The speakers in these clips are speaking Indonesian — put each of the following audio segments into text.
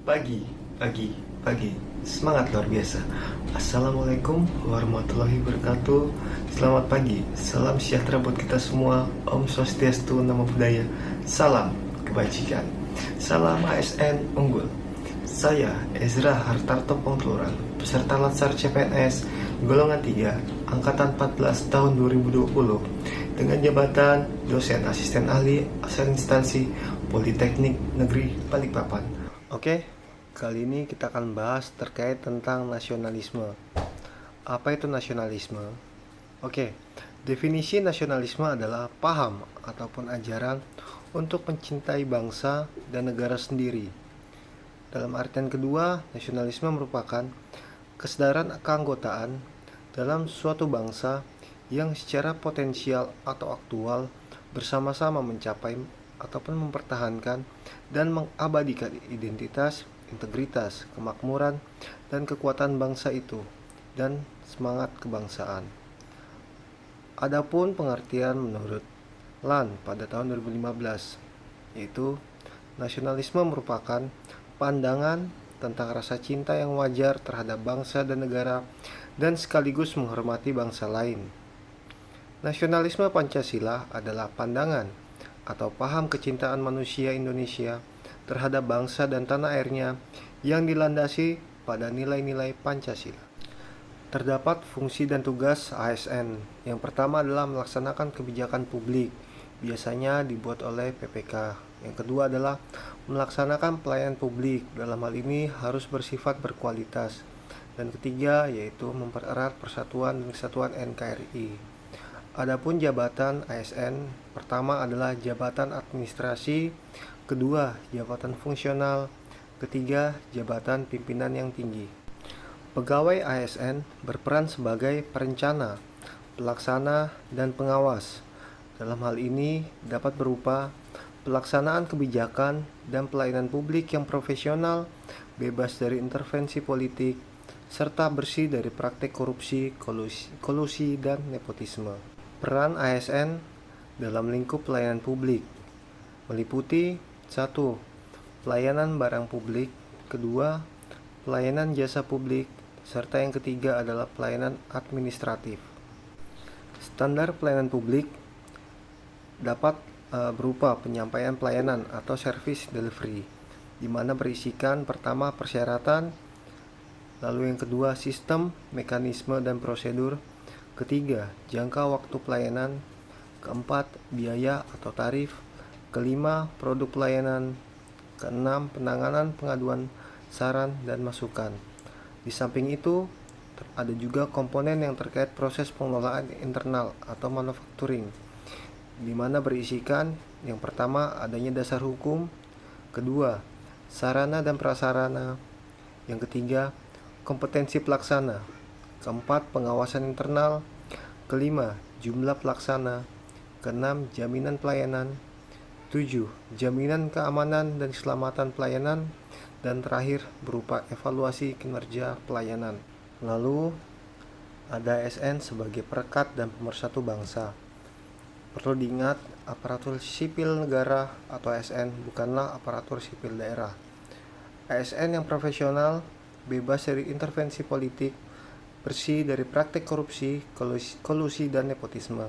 Pagi, pagi, pagi. Semangat luar biasa. Assalamualaikum warahmatullahi wabarakatuh. Selamat pagi. Salam sejahtera buat kita semua. Om Swastiastu, Namo Buddhaya. Salam kebajikan. Salam ASN unggul. Saya Ezra Hartarto Pongtluran, peserta Latsar CPNS golongan 3, angkatan 14 tahun 2020 dengan jabatan dosen asisten ahli asal instansi Politeknik Negeri Balikpapan. Oke, kali ini kita akan bahas terkait tentang nasionalisme. Apa itu nasionalisme? Oke, definisi nasionalisme adalah paham ataupun ajaran untuk mencintai bangsa dan negara sendiri. Dalam artian kedua, nasionalisme merupakan kesadaran keanggotaan dalam suatu bangsa yang secara potensial atau aktual bersama-sama mencapai ataupun mempertahankan dan mengabadikan identitas, integritas, kemakmuran, dan kekuatan bangsa itu, dan semangat kebangsaan. Adapun pengertian menurut Land pada tahun 2015, yaitu nasionalisme merupakan pandangan tentang rasa cinta yang wajar terhadap bangsa dan negara dan sekaligus menghormati bangsa lain. Nasionalisme Pancasila adalah pandangan atau paham kecintaan manusia Indonesia terhadap bangsa dan tanah airnya yang dilandasi pada nilai-nilai Pancasila. Terdapat fungsi dan tugas ASN. Yang pertama adalah melaksanakan kebijakan publik, biasanya dibuat oleh PPK. Yang kedua adalah melaksanakan pelayanan publik, dalam hal ini harus bersifat berkualitas. Dan ketiga yaitu mempererat persatuan dan kesatuan NKRI. Adapun jabatan ASN, pertama adalah jabatan administrasi, kedua jabatan fungsional, ketiga jabatan pimpinan yang tinggi. Pegawai ASN berperan sebagai perencana, pelaksana, dan pengawas. Dalam hal ini dapat berupa pelaksanaan kebijakan dan pelayanan publik yang profesional, bebas dari intervensi politik, serta bersih dari praktik korupsi, kolusi, dan nepotisme. Peran ASN dalam lingkup pelayanan publik meliputi 1. Pelayanan barang publik, kedua, pelayanan jasa publik, serta yang ketiga adalah pelayanan administratif. Standar pelayanan publik dapat berupa penyampaian pelayanan atau service delivery, di mana berisikan pertama persyaratan, lalu yang kedua sistem, mekanisme, dan prosedur, ketiga jangka waktu pelayanan, keempat biaya atau tarif, kelima produk pelayanan, keenam penanganan pengaduan saran dan masukan. Di samping itu ada juga komponen yang terkait proses pengelolaan internal atau manufacturing, di mana berisikan yang pertama adanya dasar hukum, kedua sarana dan prasarana, yang ketiga kompetensi pelaksana, keempat pengawasan internal, kelima jumlah pelaksana, keenam jaminan pelayanan, 7 jaminan keamanan dan keselamatan pelayanan, dan terakhir berupa evaluasi kinerja pelayanan. Lalu ada ASN sebagai perekat dan pemersatu bangsa. Perlu diingat, aparatur sipil negara atau ASN bukanlah aparatur sipil daerah. ASN yang profesional, bebas dari intervensi politik, bersih dari praktik korupsi, kolusi, dan nepotisme,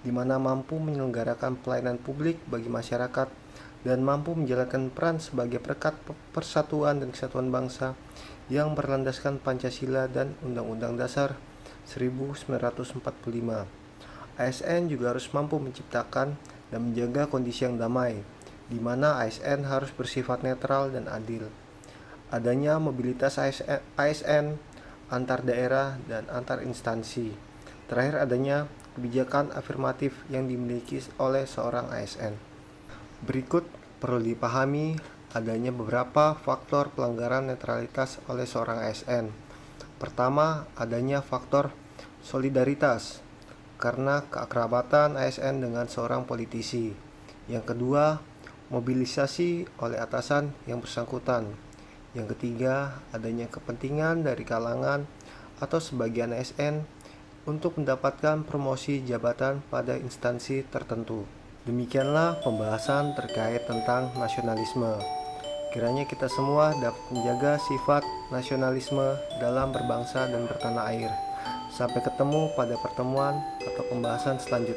di mana mampu menyelenggarakan pelayanan publik bagi masyarakat dan mampu menjalankan peran sebagai perekat persatuan dan kesatuan bangsa yang berlandaskan Pancasila dan Undang-Undang Dasar 1945. ASN juga harus mampu menciptakan dan menjaga kondisi yang damai, di mana ASN harus bersifat netral dan adil. Adanya mobilitas ASN antar daerah dan antar instansi. Terakhir adanya kebijakan afirmatif yang dimiliki oleh seorang ASN. Berikut perlu dipahami adanya beberapa faktor pelanggaran netralitas oleh seorang ASN. Pertama, adanya faktor solidaritas karena keakrabatan ASN dengan seorang politisi. Yang kedua, mobilisasi oleh atasan yang bersangkutan. Yang ketiga, adanya kepentingan dari kalangan atau sebagian ASN untuk mendapatkan promosi jabatan pada instansi tertentu. Demikianlah pembahasan terkait tentang nasionalisme. Kiranya kita semua dapat menjaga sifat nasionalisme dalam berbangsa dan bertanah air. Sampai ketemu pada pertemuan atau pembahasan selanjutnya.